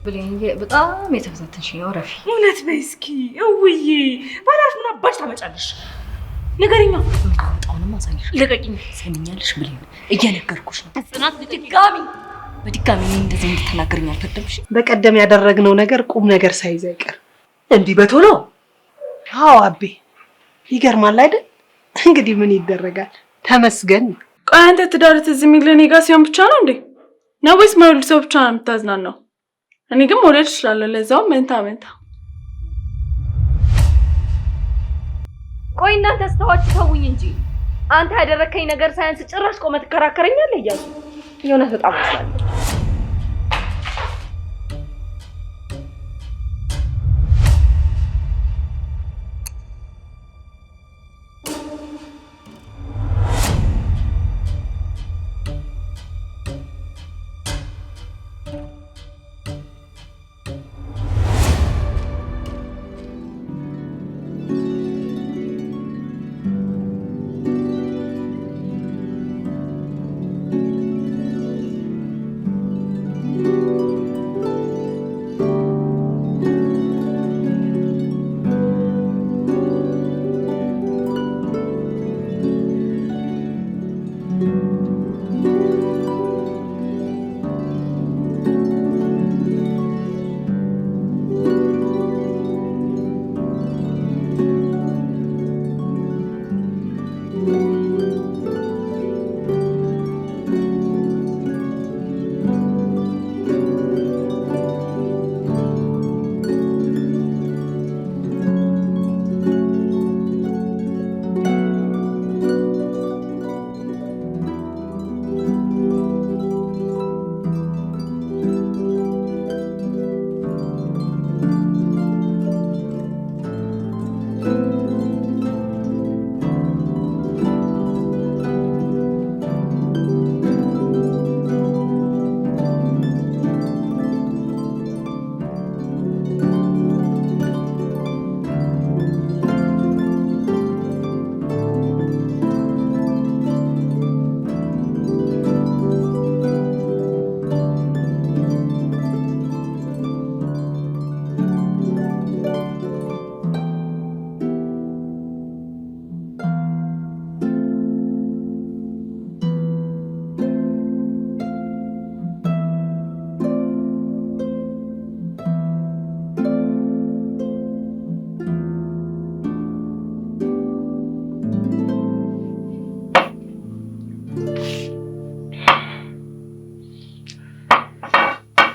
ብሌን በጣም የተፈታተንሽ ነው ረፊ እውነት በይ እስኪ እውዬ ባላሽ ምን አባሽ ታመጫለሽ ንገሪኛ አሁንም አሳይሽ ልቀቂኝ ሰሚኛለሽ ብሌን እየነገርኩሽ ነው ጽናት በድጋሚ እንደዚህ እንድትናገርኝ አልፈቀድምሽ በቀደም ያደረግነው ነገር ቁም ነገር ሳይዝ አይቀር እንዲህ በቶሎ አዎ አቤ ይገርማል አይደል እንግዲህ ምን ይደረጋል ተመስገን ቆይ አንተ ትዳር ትዝ የሚል እኔ ጋር ሲሆን ብቻ ነው እንዴ ነው ወይስ መውለድ ሰው ብቻ ነው የምታዝናናው እኔ ግን መውለድ እችላለሁ ለዛው መንታ ቆይ እናንተ አስተዋችሁ ተውኝ እንጂ አንተ ያደረከኝ ነገር ሳይንስ ጭራሽ ቆመ ትከራከረኛለህ እያሉ የሆነ በጣም አስላለ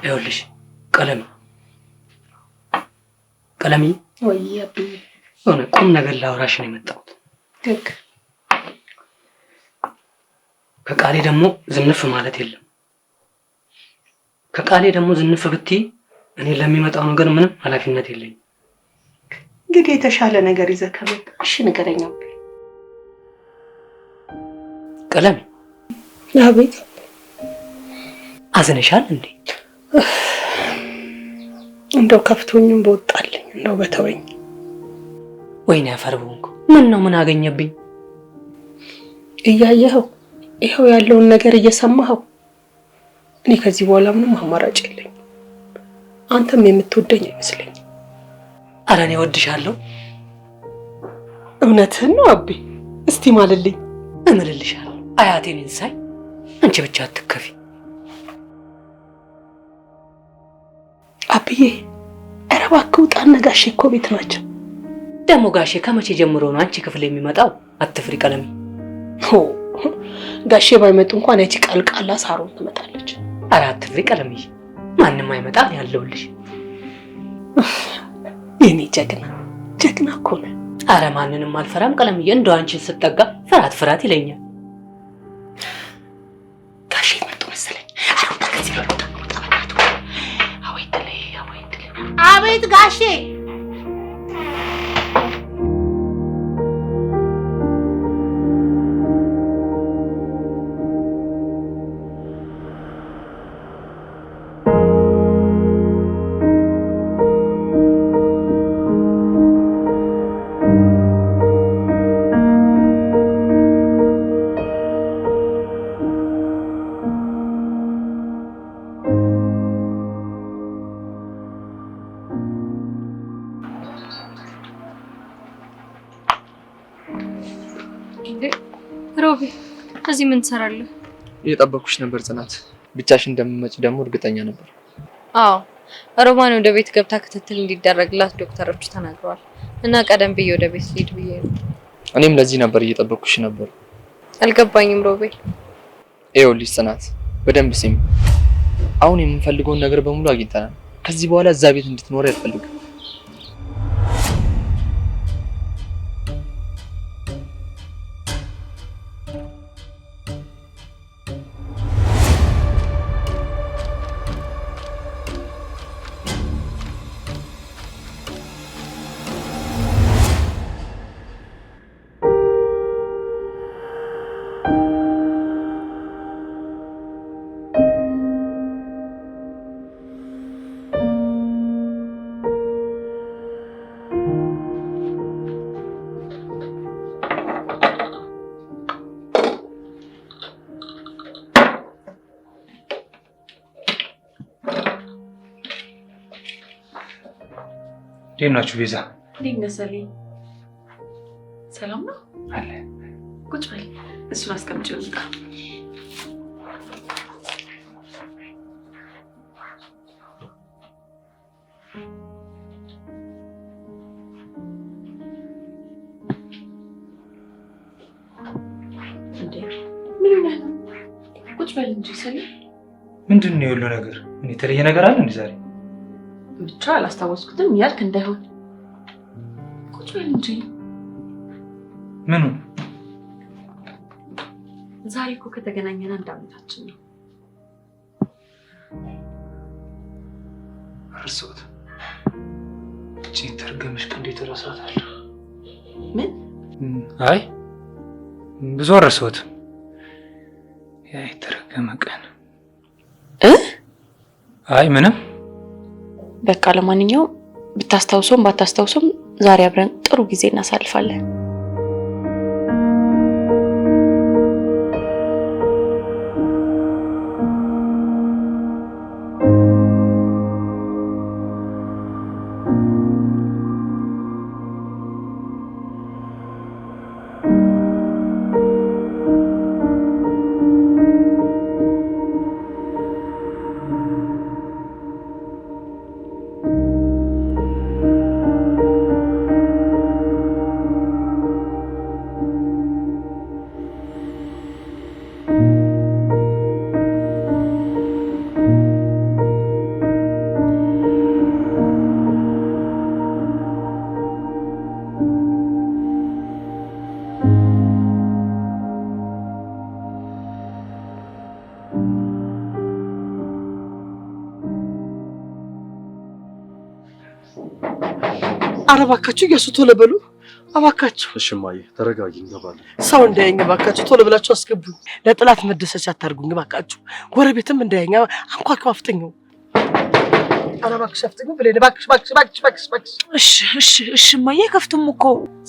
ይኸውልሽ ቀለሚ ወይ አቤ ሆነ ቁም ነገር ላውራሽ ነው የመጣሁት ደግ ከቃሌ ደግሞ ዝንፍ ማለት የለም ከቃሌ ደግሞ ዝንፍ ብትይ እኔ ለሚመጣው ነገር ምንም ኃላፊነት የለኝም እንግዲህ የተሻለ ነገር ይዘህ ከመጣ እሺ ንገረኝ አቤ ቀለሚ አቤት አዝነሻል እንዴ እንደው ከፍቶኝም በወጣልኝ እንደው በተወኝ ወይኔ አፈርቡንኩ ምን አገኘብኝ እያየኸው ይኸው ያለውን ነገር እየሰማኸው እኔ ከዚህ በኋላ ምንም አማራጭ የለኝም አንተም የምትወደኝ አይመስለኝ ኧረ እኔ እወድሻለሁ እውነትህን ነው አቤ እስቲ ማልልኝ እምልልሻለሁ አያቴን እንሳይ አንቺ ብቻ አትከፊ አብዬ ኧረ እባክህ ውጣና ጋሼ እኮ ቤት ናቸው ደግሞ ጋሼ ከመቼ ጀምሮ ነው አንቺ ክፍል የሚመጣው አትፍሪ ቀለሚ ጋሼ ባይመጡ እንኳን ያቺ ቃልቃላ ሳሮን ትመጣለች ኧረ አትፍሪ ቀለሚ ማንንም አይመጣም ያለውልሽ የኔ ጀግና እኮ ነህ ኧረ ማንንም አልፈራም ቀለሚ እንደው አንቺን ስጠጋ ፍራት ይለኛል ጋሼ መጡ መሰለኝ አሁን ከዚህ በኋላ አቤት ጋሼ እንዴ ሮቢ እዚህ ምን ትሰራለህ? እየጠበኩሽ ነበር ጽናት። ብቻሽን እንደምትመጪ ደግሞ እርግጠኛ ነበር። አዎ ሮማን ወደ ቤት ገብታ ክትትል እንዲደረግላት ዶክተሮች ተናግረዋል እና ቀደም ብዬ ወደ ቤት ልሂድ ብዬ ነው። እኔም ለዚህ ነበር እየጠበኩሽ ነበር። አልገባኝም ሮቢ። ይኸውልሽ ጽናት በደንብ ስሚ። አሁን የምንፈልገውን ነገር በሙሉ አግኝተናል። ከዚህ በኋላ እዛ ቤት እንድትኖር አልፈልግም። እንዴት ናችሁ ቤዛ? እንዴት ነህ ሰሊም? ሰላም ነው አለ። ቁጭ በል። እሱን አስቀምጪው ልጣ። እንዴ ምን ሆነህ ነው? ቁጭ በል እንጂ ሰሊም። ምንድን ነው ያለው ነገር? ምን የተለየ ነገር አለ እንዴ ዛሬ? ብቻ አላስታወስኩትም ያልክ እንዳይሆን ቁጭ በል እንጂ። ምኑ? ዛሬ እኮ ከተገናኘን 1 ዓመታችን ነው። ረሳሁት። እቺ ተርገምሽ እንዴት እረሳታለሁ? ምን? አይ ብዙ አልረሳሁትም። ያ የተረገመ ቀን። አይ ምንም። በቃ ለማንኛውም ብታስታውሰውም ባታስታውሰውም ዛሬ አብረን ጥሩ ጊዜ እናሳልፋለን። ኧረ እባካችሁ እያሱ ቶሎ በሉ እባካችሁ። እሺ እማዬ ተረጋጊ፣ እንገባለን። ሰው እንዳያየኝ እባካችሁ ቶሎ ብላችሁ አስገቡኝ። ለጥላት መደሰቻ አታርጉኝ እባካችሁ። ጎረቤትም እንዳያየኝ አንኳኳው፣ አፍጥኙ። ኧረ እባክሽ አፍጥኙ ብለኝ እባክሽ እባክሽ እባክሽ እባክሽ እባክሽ። እሺ እማዬ ከፍቱም እኮ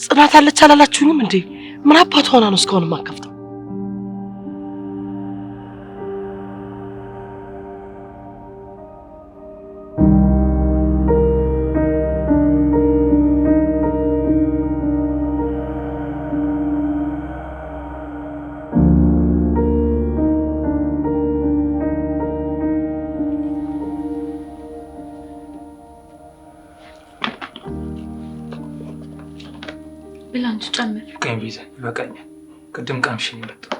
ጽናት አለች አላላችሁኝም እንዴ? ምን አባቷ ሆና ነው እስካሁን የማከፍተው? ብላንች ጨምር። ቀኝ ቤዛ ይበቃኛል። ቅድም ቀምሽኝ መጣሁ።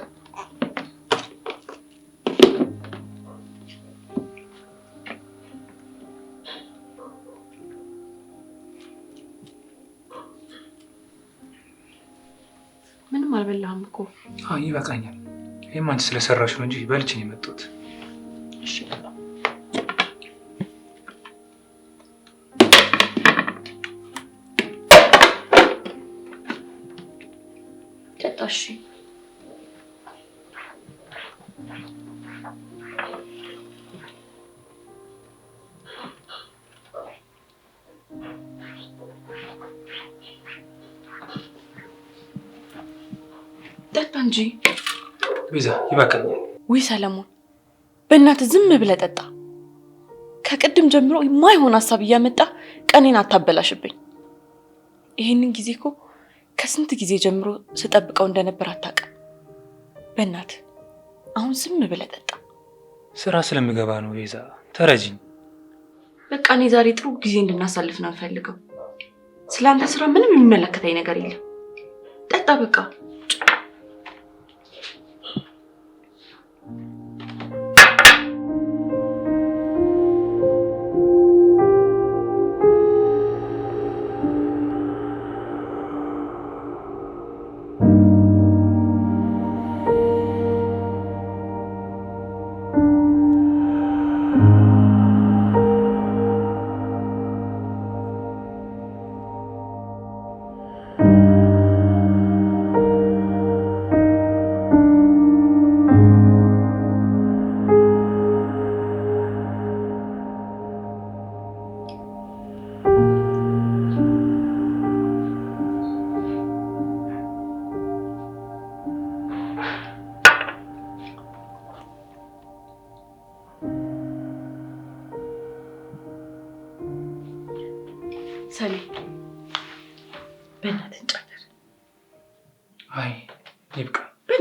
ምንም አልበላህም እኮ። አዎ ይበቃኛል። ይሄም አንቺ ስለሰራሽ ነው እንጂ በልቼ ነው የመጣሁት። እሺ እሺ ጠጣ እንጂ ቤዛ ይበቃኛል። ውይ ሰለሞን በእናትህ ዝም ብለህ ጠጣ። ከቅድም ጀምሮ የማይሆን ሀሳብ እያመጣ ቀኔን አታበላሽብኝ። ይሄንን ጊዜ እኮ ከስንት ጊዜ ጀምሮ ስጠብቀው እንደነበር አታውቅም። በእናት አሁን ዝም ብለህ ጠጣ። ስራ ስለምገባ ነው ቤዛ፣ ተረጂኝ። በቃ እኔ ዛሬ ጥሩ ጊዜ እንድናሳልፍ ነው የምፈልገው። ስለአንተ ስራ ምንም የሚመለከተኝ ነገር የለም። ጠጣ በቃ። ሰሌ በእናትህ ጨፍር። አይ ይብቃ፣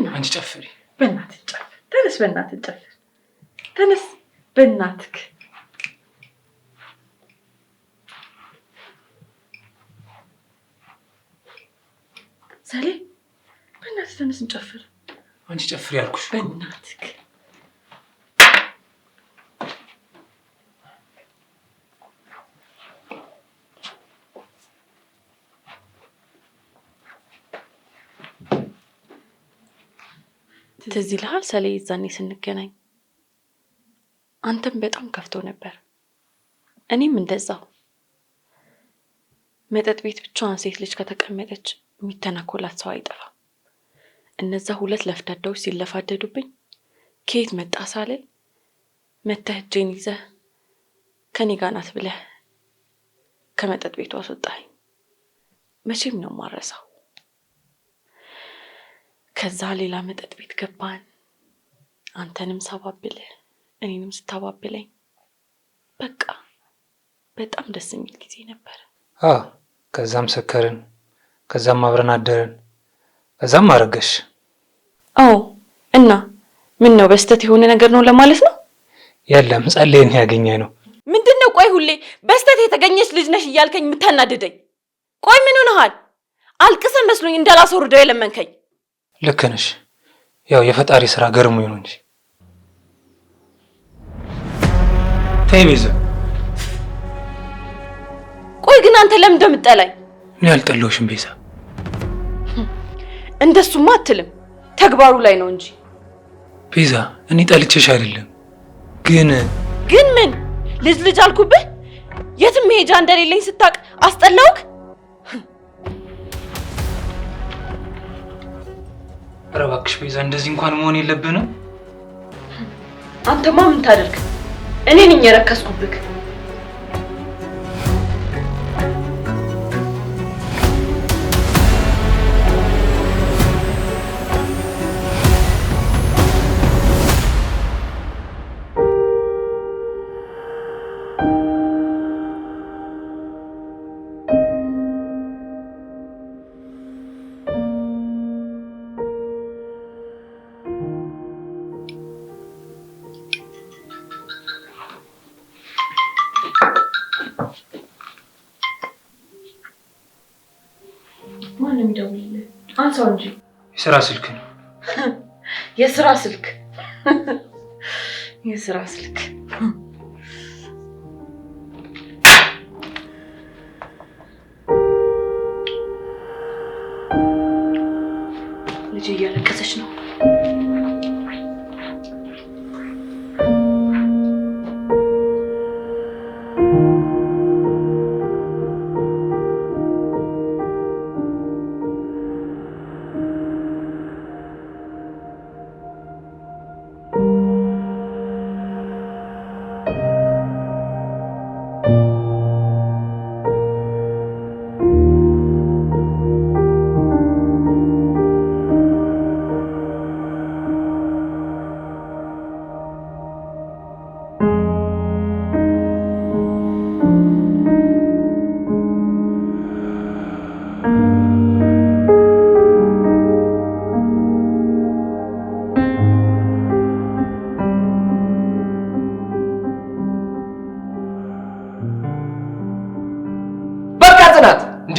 አንቺ ጨፍሪ። በእናትህ ጨፍር። ተነስ፣ በእናትህ ጨፍር። ተነስ በእናትህ። ሰሌ በእናትህ ተነስ እንጨፍር። አንቺ ጨፍሪ ያልኩሽ በእናትህ። ትዝ ይልሃል ሰሌ ይዛኔ ስንገናኝ አንተም በጣም ከፍቶ ነበር፣ እኔም እንደዛው። መጠጥ ቤት ብቻዋን ሴት ልጅ ከተቀመጠች የሚተናኮላት ሰው አይጠፋም። እነዛ ሁለት ለፍዳዳዎች ሲለፋደዱብኝ ከየት መጣ ሳልል መተህ እጄን ይዘህ ከኔ ጋር ናት ብለህ ከመጠጥ ቤቱ አስወጣኸኝ። መቼም ነው ማረሳው። ከዛ ሌላ መጠጥ ቤት ገባን። አንተንም ሳባብልህ እኔንም ስታባብለኝ በቃ በጣም ደስ የሚል ጊዜ ነበር። ከዛም ሰከርን፣ ከዛም አብረን አደርን፣ ከዛም አረገሽ። አዎ። እና ምን ነው በስተት የሆነ ነገር ነው ለማለት ነው? የለም ጸልየን ያገኘ ነው። ምንድነው? ቆይ ሁሌ በስተት የተገኘች ልጅ ነሽ እያልከኝ የምታናድደኝ? ቆይ ምን ሆነሃል? አልቅሰ መስሎኝ እንዳላስወርደው የለመንከኝ። ልክ ነሽ። ያው የፈጣሪ ስራ ገርሞኝ ነው እንጂ። ተይ ቤዛ። ቆይ ግን አንተ ለምን እንደምጠላኝ? እኔ አልጠላሁሽም ቤዛ። እንደሱማ አትልም፣ ተግባሩ ላይ ነው እንጂ። ቤዛ እኔ ጠልቼሽ አይደለም፣ ግን ምን ልጅ አልኩብህ? የትም መሄጃ እንደሌለኝ ስታቅ አስጠላውክ? ኧረ እባክሽ ቤዛ፣ እንደዚህ እንኳን መሆን የለብንም። አንተማ ምን ታደርግ? እኔ ነኝ የረከስኩብክ። ማንም ይደውልልህ? አንሳው እንጂ። የስራ ስልክ ነው። የስራ ስልክ የስራ ስልክ። ልጅ እያለቀሰች ነው።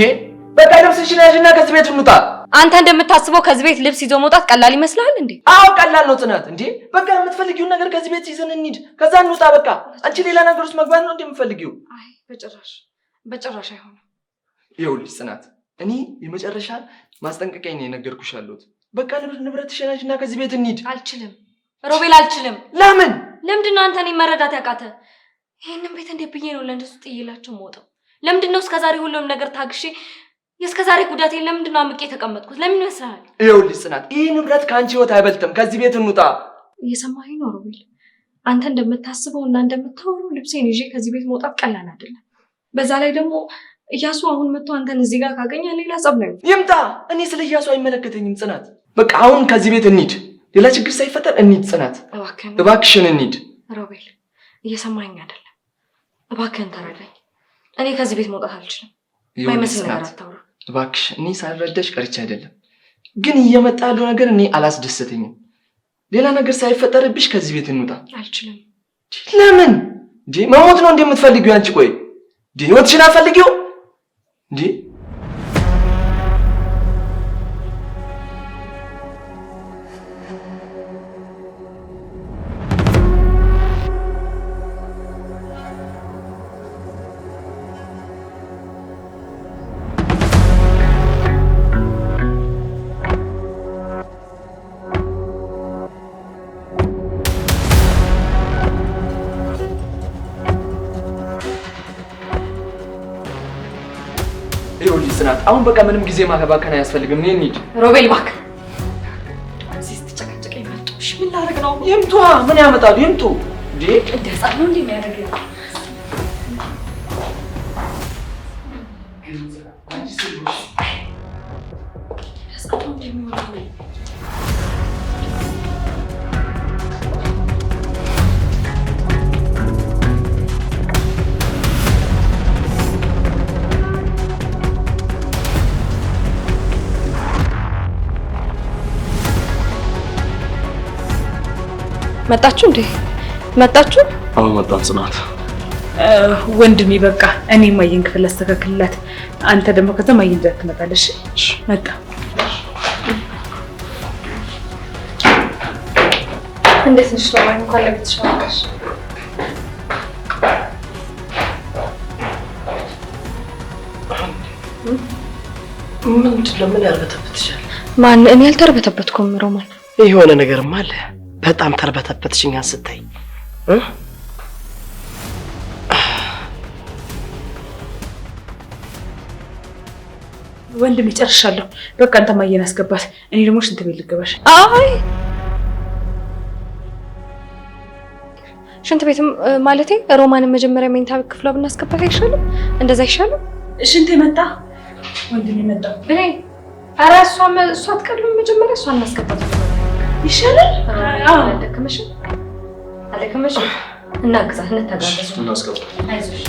እንዴ በቃ ልብስሽን ያዥና ከዚህ ቤት እንውጣ። አንተ እንደምታስበው ከዚህ ቤት ልብስ ይዞ መውጣት ቀላል ይመስልሃል እንዴ? አዎ ቀላል ነው ጽናት። እንዴ በቃ የምትፈልጊውን ነገር ከዚህ ቤት ይዘን እንሂድ፣ ከዛ እንውጣ። በቃ አንቺ ሌላ ነገር ውስጥ መግባት ነው እንደምትፈልጊው? አይ በጭራሽ አይሆንም። ይኸውልሽ ጽናት፣ እኔ የመጨረሻ ማስጠንቀቂያ ነው የነገርኩሽ ያለሁት። በቃ ንብረትሽን ያዥና ከዚህ ቤት እንሂድ። አልችልም ሮቤል፣ አልችልም። ለምን? ለምንድን ነው አንተ እኔን መረዳት ያቃተ? ይሄንን ቤት እንዴት ብዬ ነው ለእነሱ ጥዬላቸው የምወጣው? ለምንድን ነው እስከዛሬ ሁሉም ነገር ታግሼ የእስከዛሬ ጉዳቴን ለምንድን ነው አምቄ የተቀመጥኩት? ለምን ይመስልሃል? ይኸውልሽ ጽናት፣ ይህ ንብረት ከአንቺ ህይወት አይበልጥም። ከዚህ ቤት እንውጣ። እየሰማኸኝ ነው ሮቤል? አንተ እንደምታስበው እና እንደምታወራው ልብሴን ይዤ ከዚህ ቤት መውጣት ቀላል አይደለም። በዛ ላይ ደግሞ እያሱ አሁን መጥቶ አንተን እዚህ ጋር ካገኘ ሌላ ጸብ ነው። ይምጣ። እኔ ስለ እያሱ አይመለከተኝም ጽናት። በቃ አሁን ከዚህ ቤት እንሂድ። ሌላ ችግር ሳይፈጠር እንሂድ ጽናት። እባክሽን እንሂድ። ሮቤል እየሰማኸኝ አይደለም? እባክህን ተረዳኝ። እኔ ከዚህ ቤት መውጣት አልችልም። ማይመስል ነገር አታውራ እባክሽ። እኔ ሳልረዳሽ ቀርቼ አይደለም፣ ግን እየመጣ ያለው ነገር እኔ አላስደሰተኝም። ሌላ ነገር ሳይፈጠርብሽ ከዚህ ቤት እንውጣ። አልችልም። ለምን? እንዴ መሞት ነው እንደምትፈልጊው አንቺ? ቆይ እንዴ ህይወትሽን አትፈልጊው እንዴ? ይኸውልሽ ጽናት፣ አሁን በቃ ምንም ጊዜ ማባከን አያስፈልግም። እኔ እንሂድ። ሮቤል እባክህ እዚህ ስትጨቃጨቀኝ መጡ። እሺ ምን ላደርግ ነው? ይምጡ። ምን ያመጣሉ? ይምጡ። እንዴ እንደ ህፃን ነው እንዴ የሚያደርገው? መጣችሁ እንዴ? መጣችሁ? አዎ መጣን ጽናት። ወንድሜ በቃ እኔ ማየን ክፍል አስተካክልላት፣ አንተ ደግሞ ከዛ ማየን ዘት ትመጣለሽ። መጣ። እንዴት ነሽ? ለማን እንኳን ለቤትሽ መጣሽ? ምንድን ነው? ምን ያርበተብትሻል? ማን? እኔ አልተርበተበትኩም ሮማን። የሆነ ነገርም አለ። በጣም ተርበተበትሽኛ ስታይ ወንድሜ ጨርሻለሁ። በቃ አንተ ማየን አስገባት፣ እኔ ደግሞ ሽንት ቤት ልገባሽ። አይ ሽንት ቤትም ማለቴ ሮማንን መጀመሪያ መኝታ ክፍሏ ብናስገባት አይሻልም? እንደዛ አይሻልም? ሽንት መጣ፣ ወንድሜ መጣ። እኔ ኧረ እሷ አትቀድም። መጀመሪያ እሷ እናስገባት ይሻላል። አልደከመሽም? እናግዛት፣ እንተጋገዝ። አይዞሽ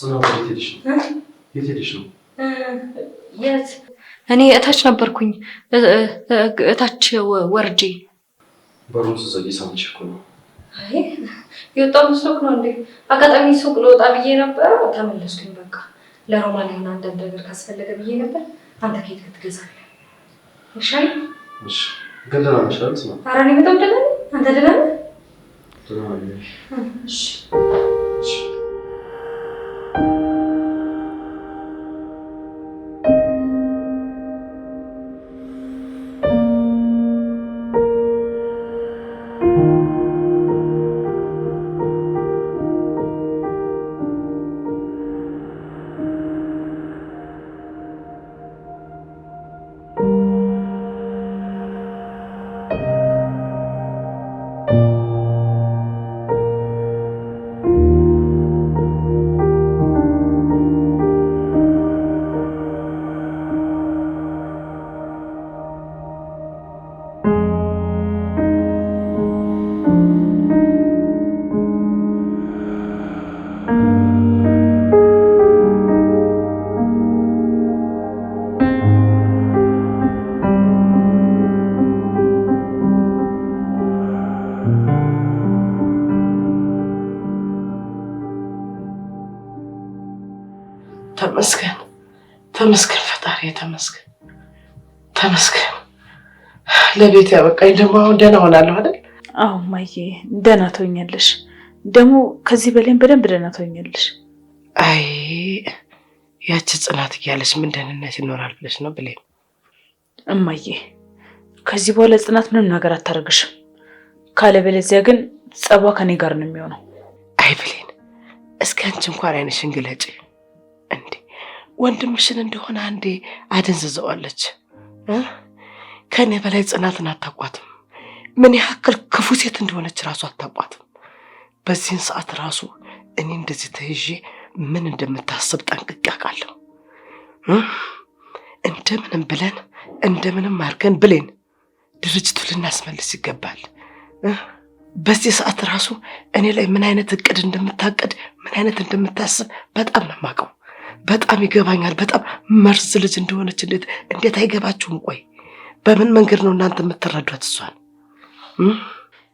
ጽናት የት ሄደሽ ነው? የት ሄደሽ ነው? የት? እኔ እታች ነበርኩኝ። እታች ወርጄ በሩን ስትዘጊ ሰምቼ እኮ ነው። አይ የወጣው ሱቅ ነው እንዴ? አጋጣሚ ሱቅ ልወጣ ብዬ ነበር፣ ተመለስኩኝ። በቃ ለሮማን የሆነ አንዳንድ ነገር ካስፈለገ ብዬ ነበር። አንተ ከየት ትገዛለህ? እሻይ እሺ፣ ግን ደህና ነሽ አይደል? ጽናት ኧረ እኔ በጣም ደህና ነኝ። አንተ ደህና ነህ? ደህና ነኝ። እሺ እሺ ተመስገን ተመስገን፣ ፈጣሪ ተመስገን ተመስገን። ለቤት ያበቃኝ ደግሞ አሁን ደህና ሆናለሁ አይደል? አዎ ማዬ፣ ደህና ትሆኛለሽ። ደግሞ ከዚህ በላይም በደንብ ደህና ትሆኛለሽ። አይ ያቺ ጽናት እያለች ምን ደህንነት ይኖራል ብለሽ ነው ብሌን? እማዬ ከዚህ በኋላ ጽናት ምንም ነገር አታደርግሽም። ካለበለዚያ ግን ጸቧ ከኔ ጋር ነው የሚሆነው። አይ ብሌን፣ እስኪ አንቺ እንኳን አይንሽን ግለጪ እንዴ! ወንድምሽን እንደሆነ አንዴ አደንዝዘዋለች። ከኔ በላይ ጽናትን አታቋትም። ምን ያክል ክፉ ሴት እንደሆነች ራሱ አታቋትም። በዚህን ሰዓት ራሱ እኔ እንደዚህ ተይዤ ምን እንደምታስብ ጠንቅቄ አውቃለሁ። እንደምንም ብለን እንደምንም አድርገን ብሌን ድርጅቱ ልናስመልስ ይገባል። በዚህ ሰዓት ራሱ እኔ ላይ ምን አይነት እቅድ እንደምታቅድ ምን አይነት እንደምታስብ በጣም ነው የማውቀው። በጣም ይገባኛል። በጣም መርዝ ልጅ እንደሆነች እንዴት አይገባችሁም? ቆይ በምን መንገድ ነው እናንተ የምትረዷት እሷን?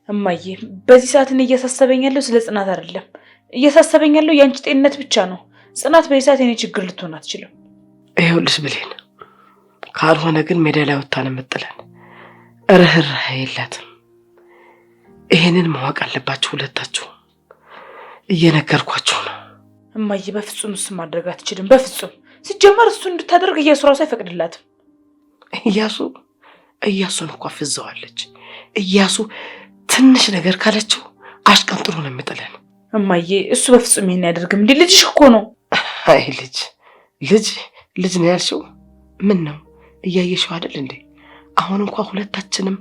እማዬ በዚህ ሰዓት እኔ እያሳሰበኝ ያለው ስለ ጽናት አይደለም። እያሳሰበኝ ያለው የአንቺ ጤንነት ብቻ ነው። ጽናት በዚህ ሰዓት የኔ ችግር ልትሆን አትችልም። ይኸውልሽ ብሌን፣ ካልሆነ ግን ሜዳ ላይ ወጥታ ነው የምጥለን። ርህራሄ የላትም። ይሄንን ማወቅ አለባችሁ ሁለታችሁ። እየነገርኳችሁ ነው። እማዬ በፍጹም እሱ ማድረግ አትችልም። በፍጹም ሲጀመር እሱ እንድታደርግ እያሱ ራሱ አይፈቅድላትም። እያሱን እኮ አፍዘዋለች። እያሱ ትንሽ ነገር ካለችው አሽቀንጥሮ ነው የሚጥለን። እማዬ እሱ በፍጹም ይሄን ያደርግም። እንዴ ልጅሽ እኮ ነው። አይ ልጅ ነው ያልሽው? ምን ነው እያየሽው አይደል እንዴ? አሁን እንኳን ሁለታችንም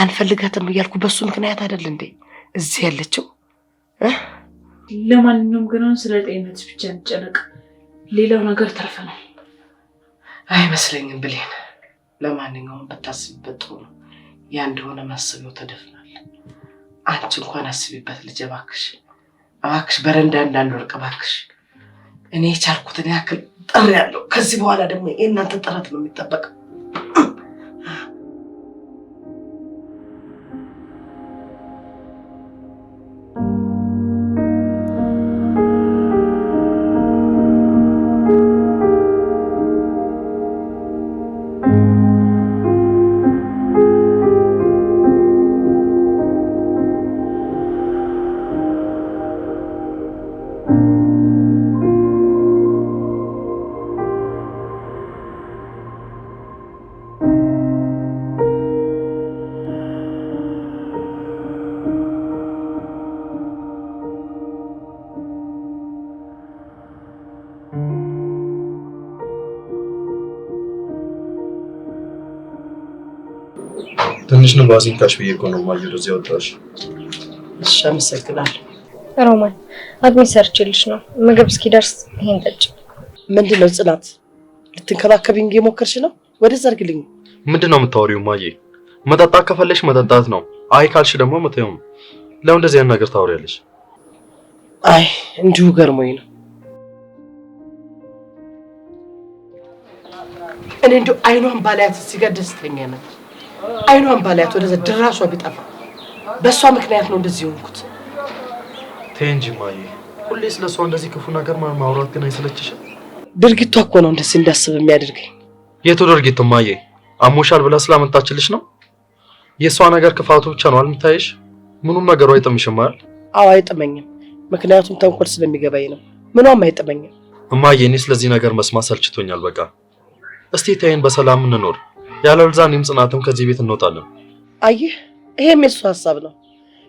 አንፈልጋትም እያልኩ በሱ ምክንያት አይደል እንዴ እዚህ ያለችው? ለማንኛውም ግን ስለ ጤንነትሽ ብቻ እንጨነቅ። ሌላው ነገር ተርፈ ነው። አይመስለኝም ብሌን። ለማንኛውም ብታስቢበት ጥሩ ነው። ያ እንደሆነ ማሰቢያው ተደፍናል። አንቺ እንኳን አስቢበት ልጅ፣ እባክሽ በረንዳ እንዳንወርቅ እባክሽ። እኔ የቻልኩትን ያክል ጥሬያለሁ። ከዚህ በኋላ ደግሞ የእናንተ ጥረት ነው የሚጠበቀው። ትንሽ ነው ባዚን ካሽ ብዬ እኮ ነው ማየው እዚህ ወጣሽ። እሺ አመሰግናለሁ። ሮማን አድሚ ሰርችልሽ ነው። ምግብ እስኪደርስ ይሄን ጠጭ። ምንድነው ጽናት? ልትንከባከቢኝ እየሞከርሽ ነው? ወደዛ አድርግልኝ። ምንድነው የምታወሪው ማየ? መጠጣት ከፈለሽ መጠጣት ነው። አይ ካልሽ ደግሞ መተው ነው። ለምን እንደዚህ አይነት ነገር ታወሪያለሽ? አይ እንዲሁ ገርሞኝ ነው። እኔ እንደው አይኗን ባላያት ሲጋር ደስተኛ ነኝ። አይኗን ባላያት ወደ ድራሿ ቢጠፋ በሷ ምክንያት ነው እንደዚህ ሆንኩት። ተይ እንጂ እማዬ፣ ሁሌ ስለሷ እንደዚህ ክፉ ነገር ማውራት ግን አይሰለችሽም? ድርጊቷ እኮ ነው እንደዚህ እንዳስብ የሚያደርገኝ። የቱ ድርጊቱ እማዬ? አሞሻል ብላ ስላመጣችልሽ ነው? የሷ ነገር ክፋቱ ብቻ ነው አልምታይሽ? ምኑም ነገሩ አይጥምሽም አይደል? አዎ አይጥመኝም፣ ምክንያቱም ተንኮል ስለሚገባኝ ነው። ምኗም አይጥመኝም። እማዬ፣ እኔ ስለዚህ ነገር መስማት ሰልችቶኛል። በቃ እስቲ ተይን፣ በሰላም እንኖር። ያለበለዚያ እኔም ጽናትም ከዚህ ቤት እንወጣለን። አየህ፣ ይሄም የሱ ሐሳብ ነው።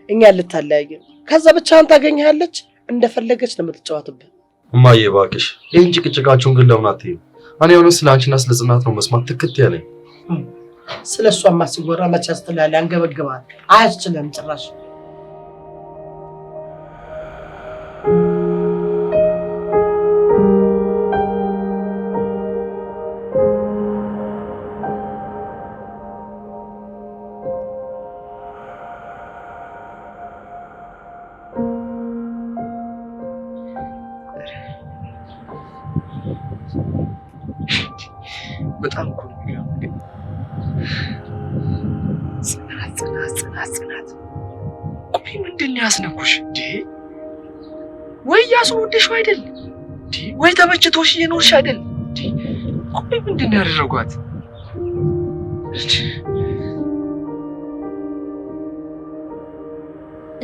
እኛ ልታለያየን፣ ከዛ ብቻህን ታገኛለች፣ እንደፈለገች ነው የምትጫወትብህ። እማዬ እባክሽ ይሄን ጭቅጭቃችሁን ግን ለምን አትይም? እኔ አሁን ስለ አንቺና ስለ ጽናት ነው መስማት ትክክት ያለኝ። ስለሷማ ሲወራ መቼ አስተላለ አንገበግባል። አያስችልም ጭራሽ። በጣም እኮ ነው የሚገርመው። ጽናት ቆይ ምንድን ነው ያስነኩሽ እንዴ? ወይ ያስወደሽው አይደል እንዴ? ወይ ተመችቶሽ እየኖርሽ አይደል እንዴ? ቆይ ምንድን ነው ያደረጓት?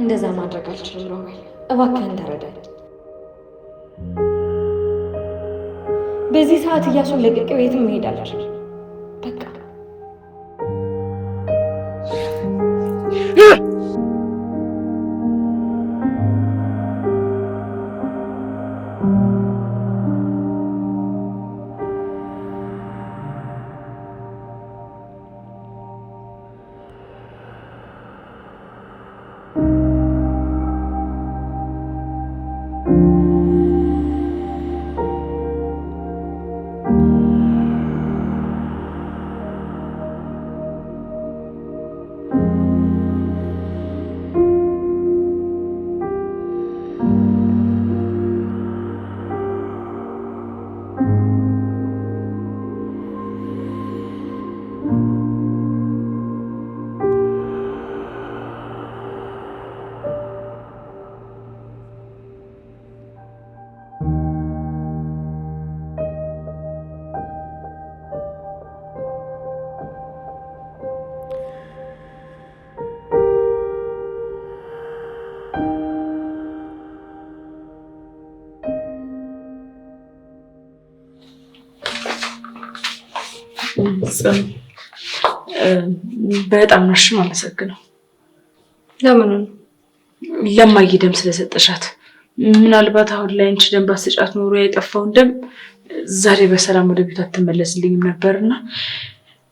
እንደዛ ማድረግ አልችልም ሮቤል፣ እባክህን ተረዳኝ። በዚህ ሰዓት እያሱን ለቅቄው የትም መሄድ አልችልም። በቃ በጣም ነሽ ማመሰግነው። ለምን ነው? ለማዬ ደም ስለሰጠሻት። ምናልባት አሁን ላይ አንቺ ደም ባስጫት ኖሮ የጠፋውን ደም ዛሬ በሰላም ወደ ቤቷ አትመለስልኝም ነበርና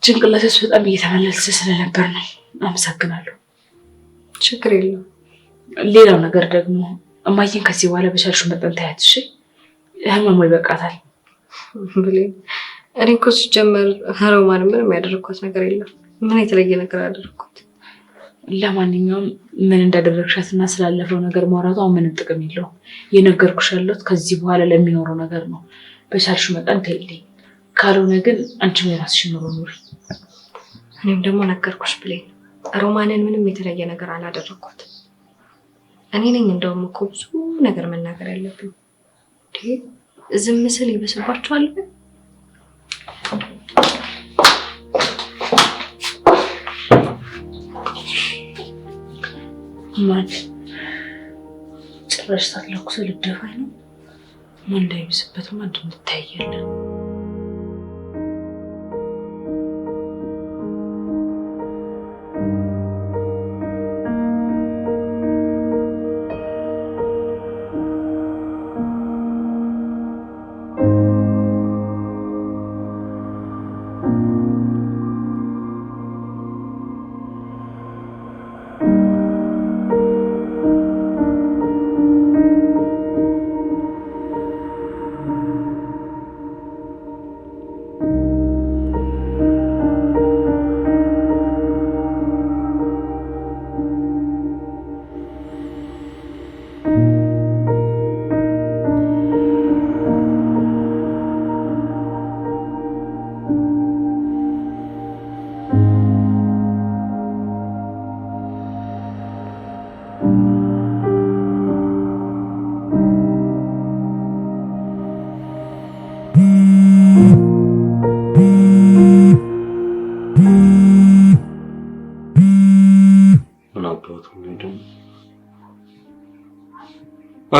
ጭንቅላቴስ በጣም እየተመለሰ ስለነበር ነው። አመሰግናለሁ። ችግር የለም። ሌላው ነገር ደግሞ እማዬን ከዚህ በኋላ በቻልሽው መጠን ታያት እሺ? ህመሙ ይበቃታል ብሌን። እኔ እኮ ሲጀመር ሮማን ምንም ያደረኳት ነገር የለም። ምን የተለየ ነገር አደረኩት? ለማንኛውም ምን እንዳደረግሻትና ስላለፈው ነገር ማውራቱ አሁን ምንም ጥቅም የለውም። የነገርኩሽ ያለሁት ከዚህ በኋላ ለሚኖረው ነገር ነው። በቻልሽው መጠን ተይልኝ። ካልሆነ ግን አንቺም የራስሽን ኑሮ ኑሪ። እኔም ደግሞ ነገርኩሽ ብሌን፣ ሮማንን ምንም የተለየ ነገር አላደረኳት። እኔ ነኝ እንደውም እኮ ብዙ ነገር መናገር ያለብኝ። ዝም ስል ይበስባችኋል። ማን ጭራሽ ሳትለኩስ ልደፋኝ ነው? ማን እንዳይብስበትማ እንድንታያለን።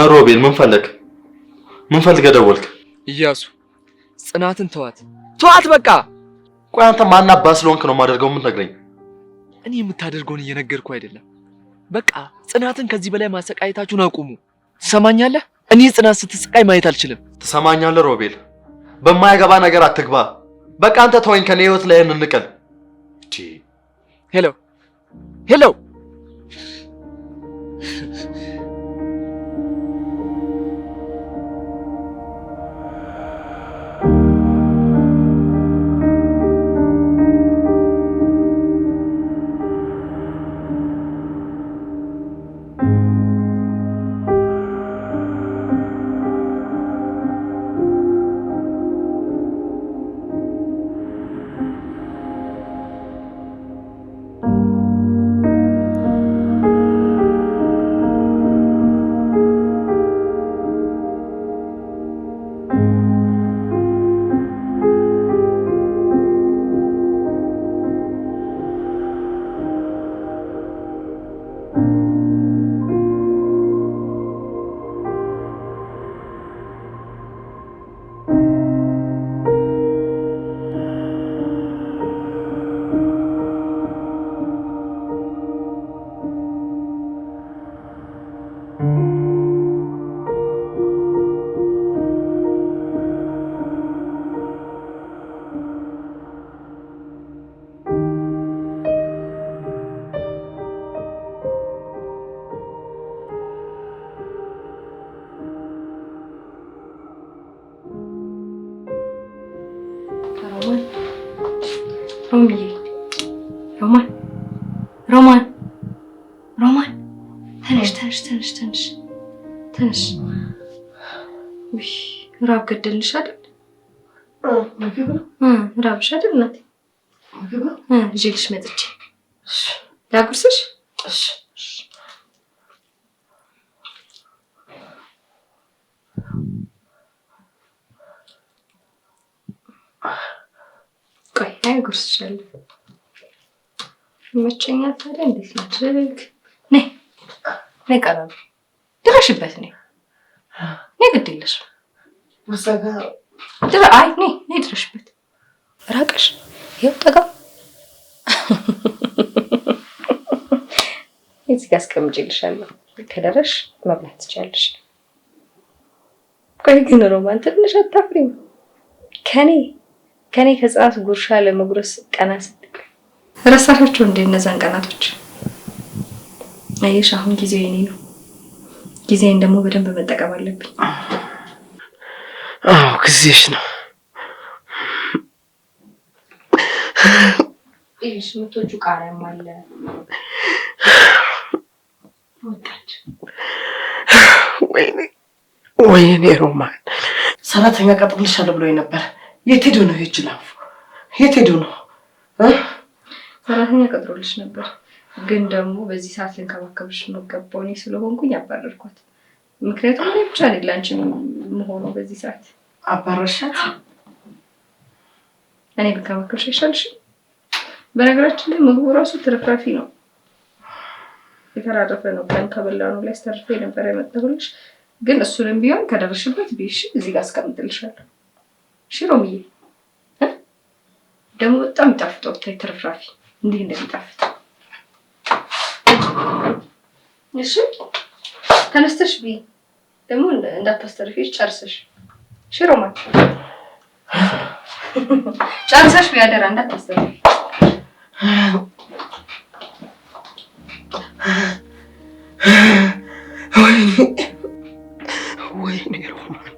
ሮቤል ምን ፈለግ? ምን ፈልገህ ደወልክ? እያሱ ጽናትን ተዋት በቃ። ቆይ አንተ ማን አባ ስለሆንክ ነው የማደርገው የምትነግረኝ? እኔ የምታደርገውን እየነገርኩ አይደለም። በቃ ጽናትን ከዚህ በላይ ማሰቃየታችሁን አቁሙ። ትሰማኛለህ? እኔ ጽናት ስትሰቃይ ማየት አልችልም። ትሰማኛለህ ሮቤል? በማይገባ ነገር አትግባ። በቃ አንተ ተወኝ፣ ከኔ ህይወት ላይ እንንቀል። ሄሎ ሮማን ተነሽ። ውይ ራብ ገደልሽ አይደል? ራብሽ አይደል እናቴ? ይዤልሽ መጥቼ ላጉርስሽ? ቆይ አጉርስሻለሁ። ይመቸኛል ታዲያ እንዴት ላድርግ? ነይ ቀረብ ድረሽበት። ነይ ግድ የለሽም። ነይ ድረሽበት። ራቅሽ። ይኸው ጠጋ እዚህ ጋር አስቀምጬልሻለሁ። ከደረሽ መብላት ትችያለሽ። ቆይ ግን ሮማን ትንሽ አታፍሪም? ከኔ ከጽናት ጉርሻ ለመጉረስ ቀና ስትቀር ረሳሻቸው እንደ እነዛን ቀናቶች? አየሽ አሁን ጊዜው የኔ ነው። ጊዜን ደግሞ በደንብ መጠቀም አለብኝ። አዎ ጊዜሽ ነው። ይሄሽ ምቶቹ ቃሪያም አለ። ወጣች። ወይኔ ሮማን ሰራተኛ ቀጥሬልሻለሁ ብሎኝ ነበር። የት ሄዶ ነው ይችላል? የት ሄዶ ነው? ሰራተኛ ቀጥሮልሽ ነበር፣ ግን ደግሞ በዚህ ሰዓት ልንከባከብሽ ነው ገባው እኔ ስለሆንኩኝ አባረርኳት። ምክንያቱም እኔ ብቻ ነኝ ላንቺ የምሆነው በዚህ ሰዓት። አባረርሻት? እኔ ልንከባከብሽ አይሻልሽ? በነገራችን ላይ ምግቡ ራሱ ትርፍራፊ ነው፣ የተራረፈ ነው። ቀን ከበላነው ላይ ስተርፌ ነበር ያመጣሁልሽ። ግን እሱንም ቢሆን ከደረሽበት ቢሽ እዚህ ጋር አስቀምጥልሻለሁ። እሺ ሮሚዬ? ደግሞ በጣም ይጣፍጣል። ትርፍራፊ እንዲህ እንደሚጣፍጥ እሺ። ተነስተሽ ቢ ደግሞ እንዳታስተርፊሽ ጨርሰሽ። እሺ ሮማን? ጨርሰሽ ቢ አደራ እንዳታስተርፊ። ወይኔ ሮማን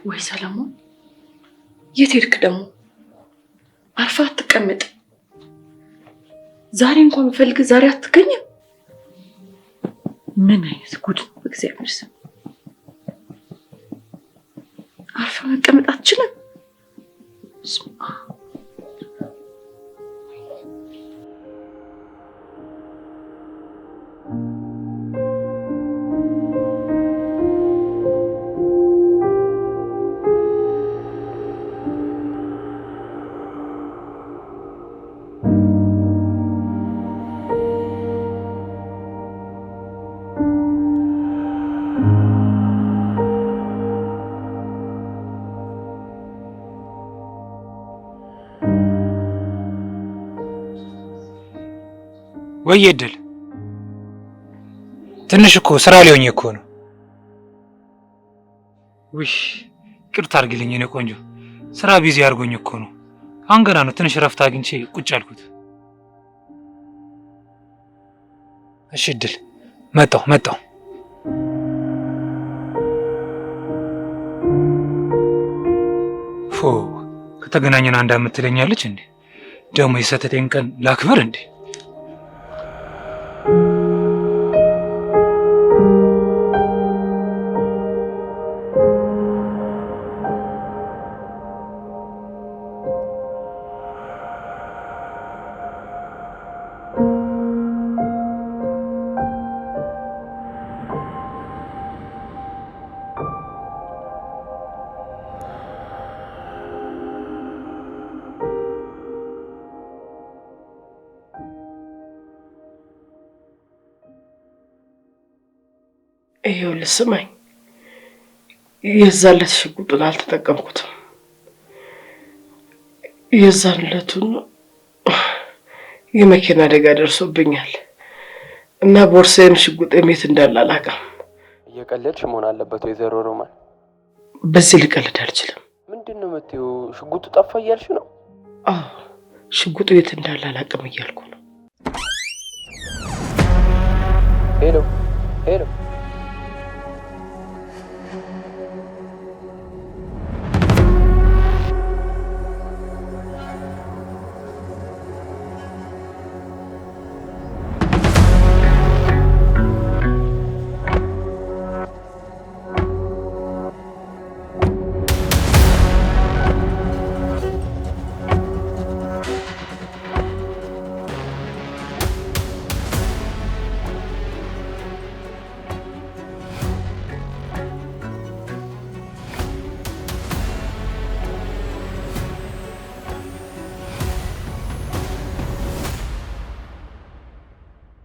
ወይ ሰለሞን፣ የት ሄድክ ደግሞ? አርፋ አትቀመጥ። ዛሬ እንኳን ብፈልግ ዛሬ አትገኝም። ምን አይነት ጉድ ነው! በእግዚአብሔር ስም አርፋ መቀመጥ አትችልም? ወይ እድል ትንሽ እኮ ስራ ሊሆኝ እኮ ነው። ውይ ይቅርታ አድርግልኝ የኔ ቆንጆ፣ ስራ ቢዚ አድርጎኝ እኮ ነው። አሁን ገና ነው ትንሽ ረፍት አግኝቼ ቁጭ አልኩት። እሺ እድል መጣሁ። ፎ ከተገናኘን አንድ አመት ትለኛለች እንዴ? ደግሞ የሰተቴን ቀን ላክብር እንዴ? ይኸውልህ ስማኝ፣ የዛን ዕለት ሽጉጡን አልተጠቀምኩትም። የዛን ዕለቱን የመኪና አደጋ ደርሶብኛል እና ቦርሳዬም ሽጉጤም የት እንዳለ አላውቅም። እየቀለድሽ መሆን አለበት ወይዘሮ ሮማን። በዚህ ልቀልድ አልችልም። ምንድን ነው የምትይው? ሽጉጡ ጠፋ እያልሽ ነው? አዎ ሽጉጡ የት እንዳለ አላውቅም እያልኩ ነው። ሄሎ